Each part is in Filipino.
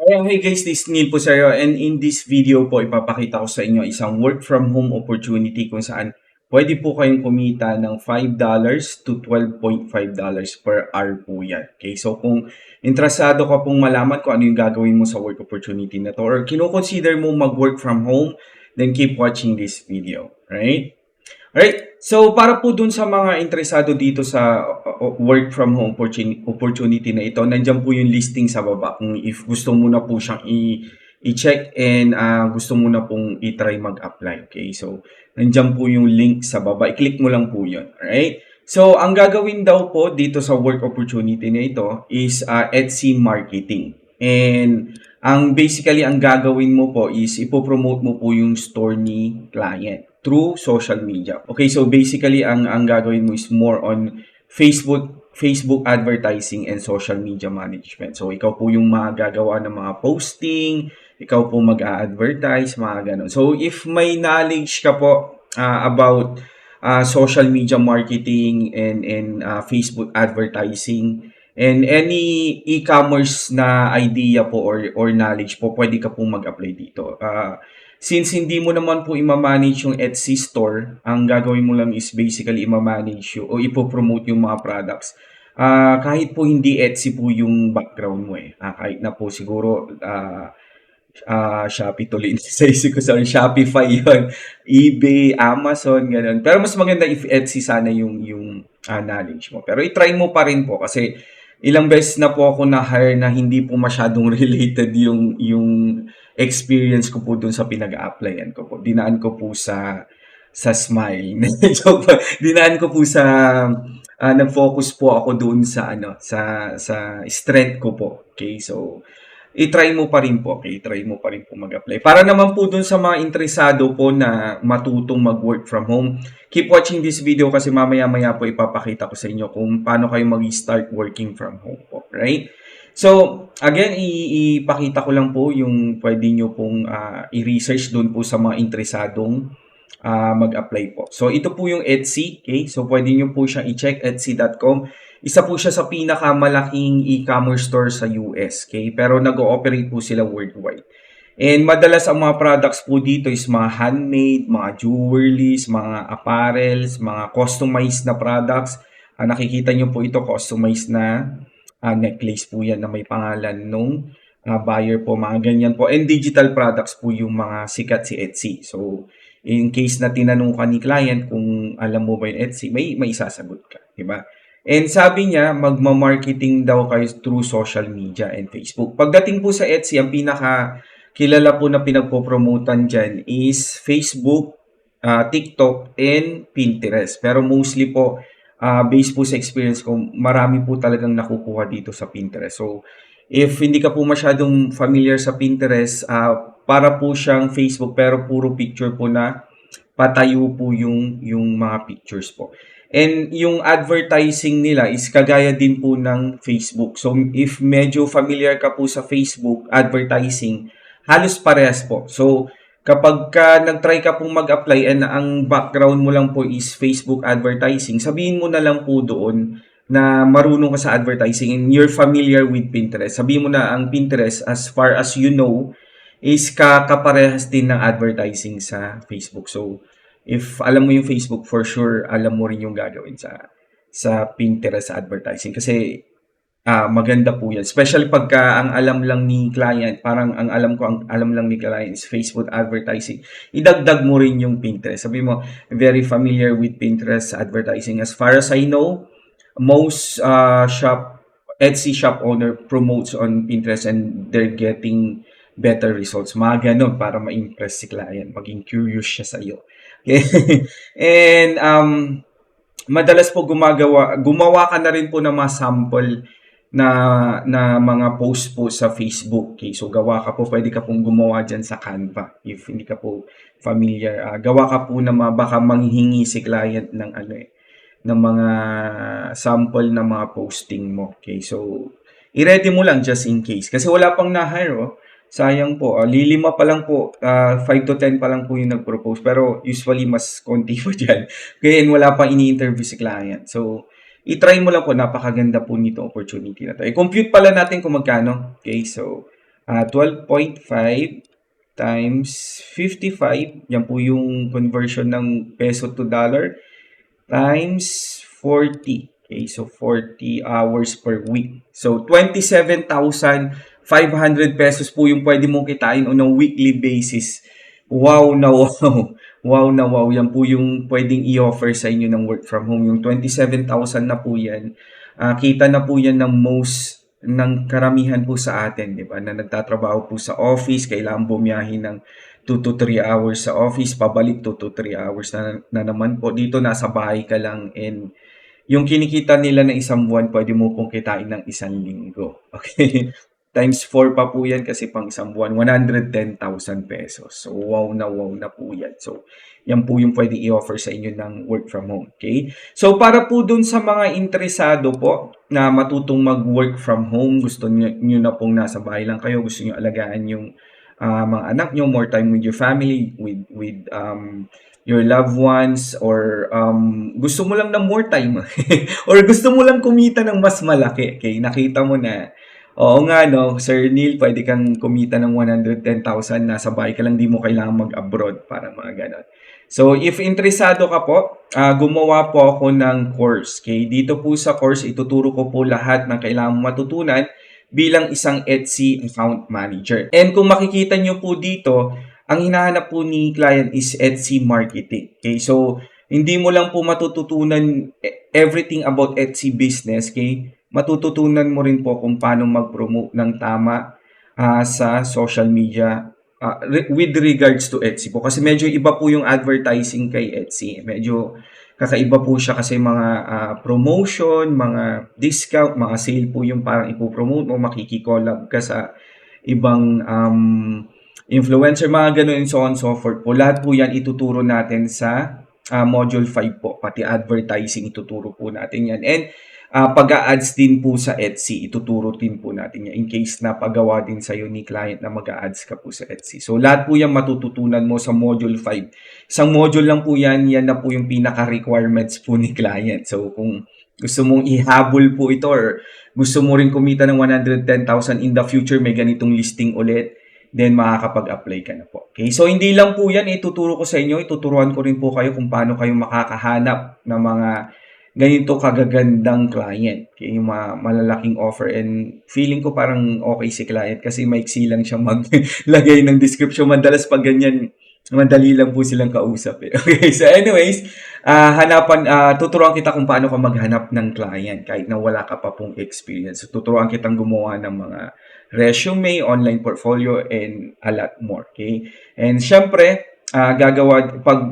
Hey guys, this is Neil po sa'yo, and in this video po ipapakita ko sa inyo isang work from home opportunity kung saan pwede po kayong kumita ng $5 to $12.5 per hour po yan. Okay, so kung interesado ka pong malaman kung ano yung gagawin mo sa work opportunity na to or kino-consider mo mag-work from home, then keep watching this video, right? Alright, so para po dun sa mga interesado dito sa work from home opportunity na ito, nandiyan po yung listing sa baba kung if gusto mo na po siyang i-check and gusto mo na pong i-try mag-apply. Okay, so nandiyan po yung link sa baba. I-click mo lang po yun. Alright, so ang gagawin daw po dito sa work opportunity na ito is Etsy marketing. And basically ang gagawin mo po is ipopromote mo po yung store ni client through social media. Okay, so basically ang gagawin mo is more on Facebook advertising and social media management. So ikaw po yung magagawa ng mga posting, ikaw po mag-a-advertise, mga ganun. So if may knowledge ka po about social media marketing and Facebook advertising and any e-commerce na idea po or knowledge po, pwede ka pong mag-apply dito. Since hindi mo naman po i-manage yung Etsy store, ang gagawin mo lang is basically i-manage o ipopromote yung mga products. Kahit po hindi Etsy po yung background mo eh. Kahit na po siguro Shopee tuloy sa isip ko, sorry, Shopify yon, eBay, Amazon, ganun. Pero mas maganda if Etsy sana yung knowledge mo. Pero i-try mo pa rin po kasi ilang beses na po ako na-hire na hindi po masyadong related yung experience ko po dun sa pinag-a-applyan ko po. Dinaan ko po sa Smile. Joke po. Dinaan ko po sa nag-focus po ako doon sa sa strength ko po. Okay? So i-try mo pa rin po. Okay? I-try mo pa rin po mag-apply. Para naman po dun sa mga interesado po na matutong mag-work from home, keep watching this video kasi mamaya-maya po ipapakita ko sa inyo kung paano kayo mag-start working from home po. Right? So, again, ipakita ko lang po yung pwede nyo pong i-research doon po sa mga interesadong mag-apply po. So, ito po yung Etsy. Okay? So, pwede nyo po siyang i-check, etsy.com. Isa po siya sa pinakamalaking e-commerce store sa US. Okay? Pero nag-ooperate po sila worldwide. And madalas ang mga products po dito is mga handmade, mga jewelries, mga apparels, mga customized na products. Nakikita nyo po ito, customized na necklace po yan na may pangalan nung buyer po, mga ganyan po. And digital products po yung mga sikat si Etsy. So, in case na tinanong ka ni client kung alam mo ba yung Etsy, may isasagot ka, di ba? And sabi niya, magma-marketing daw kayo through social media and Facebook. Pagdating po sa Etsy, ang pinaka kilala po na pinagpo-promotan dyan is Facebook, TikTok, and Pinterest. Pero mostly po, based po sa experience ko, marami po talagang nakukuha dito sa Pinterest. So, if hindi ka po masyadong familiar sa Pinterest, para po siyang Facebook pero puro picture po na patayo po yung mga pictures po. And yung advertising nila is kagaya din po ng Facebook. So, if medyo familiar ka po sa Facebook advertising, halos parehas po. So, kapag nag-try ka pong mag-apply and ang background mo lang po is Facebook advertising, sabihin mo na lang po doon na marunong ka sa advertising and you're familiar with Pinterest. Sabihin mo na ang Pinterest, as far as you know, is kaparehas din ng advertising sa Facebook. So, if alam mo yung Facebook, for sure, alam mo rin yung gagawin sa Pinterest advertising. Kasi maganda po yan. Especially pagka ang alam lang ni client, parang ang alam lang ni client is Facebook advertising. Idagdag mo rin yung Pinterest. Sabi mo, very familiar with Pinterest advertising. As far as I know, most Etsy shop owner promotes on Pinterest and they're getting better results. Mga ganun para ma-impress si client. Maging curious siya sa iyo. Okay? And madalas po gumawa ka na rin po ng mga sample na mga post po sa Facebook. Okay? So gawa ka po, pwede ka pong gumawa dyan sa Canva if hindi ka po familiar. Gawa ka po na baka manghingi si client ng ng mga sample na mga posting mo. Okay? So i-ready mo lang just in case. Kasi wala pang na-hire, oh. Sayang po. Lilima pa lang po. 5 to 10 pa lang po yung nag-propose. Pero usually mas konti po dyan. Kaya wala pang ini-interview si client. So, i-try mo lang po. Napakaganda po nito opportunity na to. I-compute pala natin kung magkano. Okay, so 12.5 times 55, yan po yung conversion ng peso to dollar, times 40. Okay, so 40 hours per week. So 27,500 pesos po yung pwede mong kitain on a weekly basis. Wow na wow. Wow na wow. Yan po yung pwedeng i-offer sa inyo ng work from home. Yung 27,000 na po yan. Kita na po yan ng most ng karamihan po sa atin, di ba? Na nagtatrabaho po sa office, kailangan bumiyahe ng 2 to 3 hours sa office, pabalik 2 to 3 hours na naman po. Dito nasa bahay ka lang, and yung kinikita nila ng isang buwan, pwede mo pong kitain ng isang linggo. Okay? Times 4 pa po yan kasi pang isang buwan, 110,000 pesos. So, wow na po yan. So, yan po yung pwede i-offer sa inyo ng work from home. Okay? So, para po dun sa mga interesado po na matutong mag-work from home, gusto nyo na pong nasa bahay lang kayo, gusto nyo alagaan yung mga anak nyo, more time with your family, with your loved ones, or gusto mo lang ng more time or gusto mo lang kumita ng mas malaki. Okay, nakita mo na, oo nga no, Sir Neil, pwede kang kumita ng 110,000, nasa bahay ka lang, di mo kailangan mag-abroad, para mga ganon. So, if interesado ka po, gumawa po ako ng course. Okay? Dito po sa course, ituturo ko po lahat ng kailangan matutunan bilang isang Etsy account manager. And kung makikita nyo po dito, ang hinahanap po ni client is Etsy marketing. Okay? So, hindi mo lang po matututunan everything about Etsy business. Okay? Matututunan mo rin po kung paano mag-promote ng tama sa social media with regards to Etsy po. Kasi medyo iba po yung advertising kay Etsy. Medyo kakaiba po siya kasi mga promotion, mga discount, mga sale po yung parang ipopromote mo, makikikollab ka sa ibang influencer, mga ganun, and so on and so forth po. Lahat po yan ituturo natin sa module 5 po. Pati advertising ituturo po natin yan. And pag-a-ads din po sa Etsy, ituturo din po natin yan in case na pagawa din sa'yo ni client na mag-a-ads ka po sa Etsy. So, lahat po yan matututunan mo sa Module 5. Isang module lang po yan na po yung pinaka-requirements po ni client. So, kung gusto mong ihabol po ito or gusto mo rin kumita ng 110,000 in the future, may ganitong listing ulit, then makakapag-apply ka na po. Okay? So, hindi lang po yan ituturo ko sa inyo. Ituturuan ko rin po kayo kung paano kayo makakahanap ng mga ganito kagagandang client. Okay, yung malalaking offer, and feeling ko parang okay si client kasi maiksi lang siya maglagay ng description. Madalas pag ganyan, madali lang po silang kausap eh. Okay, so anyways, tuturuan kita kung paano ka maghanap ng client kahit na wala ka pa pong experience. So, tuturuan kitang gumawa ng mga resume, online portfolio, and a lot more. Okay? And syempre, pag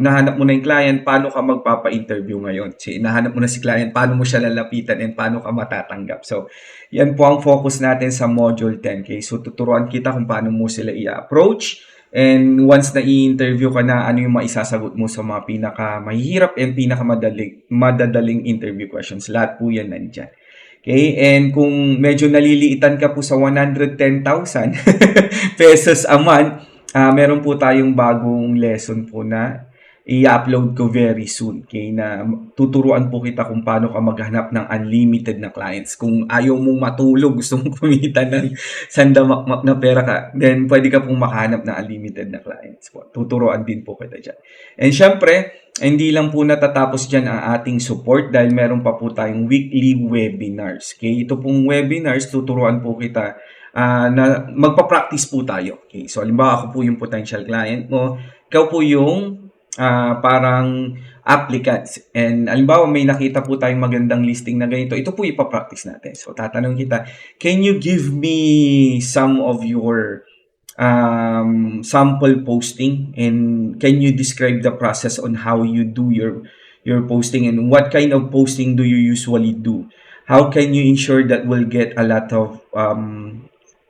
nahanap mo na yung client, paano ka magpapa-interview ngayon? So, nahanap mo na si client, paano mo siya lalapitan, and paano ka matatanggap? So, yan po ang focus natin sa Module 10. Okay? So, tuturuan kita kung paano mo sila i-approach. And once na i-interview ka na, ano yung maisasagot mo sa mga pinaka-mahihirap and pinaka-madadaling interview questions. Lahat po yan nandyan. Okay? And kung medyo naliliitan ka po sa 110,000 pesos a month, meron po tayong bagong lesson po na i-upload ko very soon. Okay? Na tuturuan po kita kung paano ka maghanap ng unlimited na clients. Kung ayaw mong matulog, gusto mong kumita ng sandamakmak na pera ka, then pwede ka pong makahanap ng unlimited na clients po. Tuturuan din po kita dyan. And syempre, hindi lang po natatapos dyan ang ating support dahil meron pa po tayong weekly webinars. Okay? Ito pong webinars, tuturuan po kita na magpa-practice po tayo. Okay? So, halimbawa ako po yung potential client mo, ikaw po yung parang applicants. And halimbawa may nakita po tayong magandang listing na ganito, ito po ipapractice natin. So, tatanong kita, can you give me some of your sample posting, and can you describe the process on how you do your posting, and what kind of posting do you usually do? How can you ensure that we'll get a lot of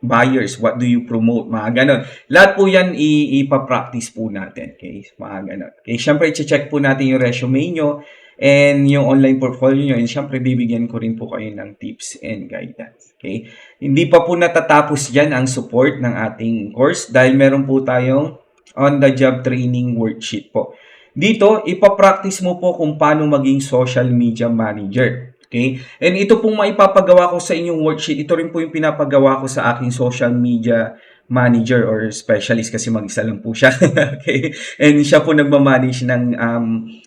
buyers? What do you promote? Mga ganon. Lahat po yan ipapractice po natin. Okay? Mga ganon. Okay? Siyempre, i-check po natin yung resume nyo and yung online portfolio nyo. And siyempre, bibigyan ko rin po kayo ng tips and guidance. Okay? Hindi pa po natatapos dyan ang support ng ating course dahil meron po tayong on-the-job training worksheet po. Dito, ipapractice mo po kung paano maging social media manager. Okay? And ito pong maipapagawa ko sa inyong worksheet, ito rin po yung pinapagawa ko sa aking social media manager or specialist kasi mag-isa lang po siya. Okay? And siya po nagma-manage ng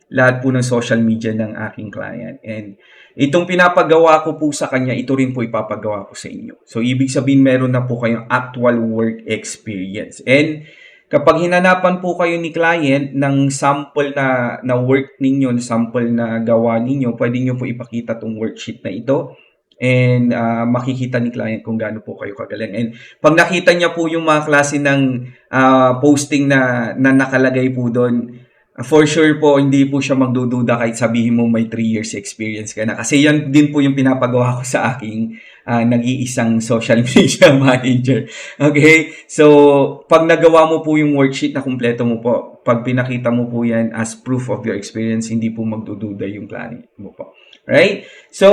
lahat po ng social media ng aking client. And itong pinapagawa ko po sa kanya, ito rin po ipapagawa ko sa inyo. So, ibig sabihin meron na po kayong actual work experience. And kapag hinanapan po kayo ni client ng sample na work ninyo, sample na gawa ninyo, pwede nyo po ipakita tong worksheet na ito. And makikita ni client kung gaano po kayo kagaling. And pag nakita niya po yung mga klase ng posting na nakalagay po doon, for sure po, hindi po siya magdududa kahit sabihin mo may 3 years experience ka na. Kasi yan din po yung pinapagawa ko sa aking nag-iisang social media manager. Okay? So, pag nagawa mo po yung worksheet na kumpleto mo po, pag pinakita mo po yan as proof of your experience, hindi po magdududa yung client mo po. Right? So,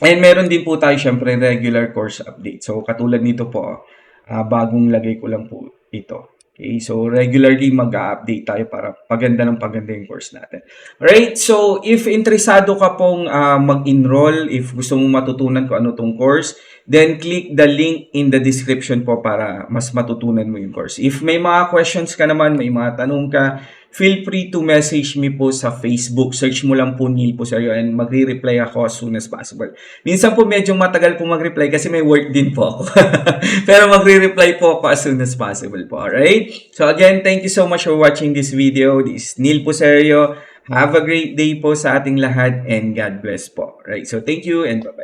and meron din po tayo syempre regular course update. So, katulad nito po, bagong lagay ko lang po ito. Okay, so regularly mag-update tayo para paganda yung course natin. Alright, so if interesado ka pong mag-enroll, if gusto mong matutunan kung ano tong course, then click the link in the description po para mas matutunan mo yung course. If may mga questions ka naman, may mga tanong ka, feel free to message me po sa Facebook. Search mo lang po Neil Puserio and magre-reply ako as soon as possible. Minsan po medyo matagal po mag-reply kasi may work din po ako. Pero magre-reply po ako as soon as possible po. Alright? So again, thank you so much for watching this video. This is Neil Puserio. Have a great day po sa ating lahat and God bless po. Alright? So thank you and bye-bye.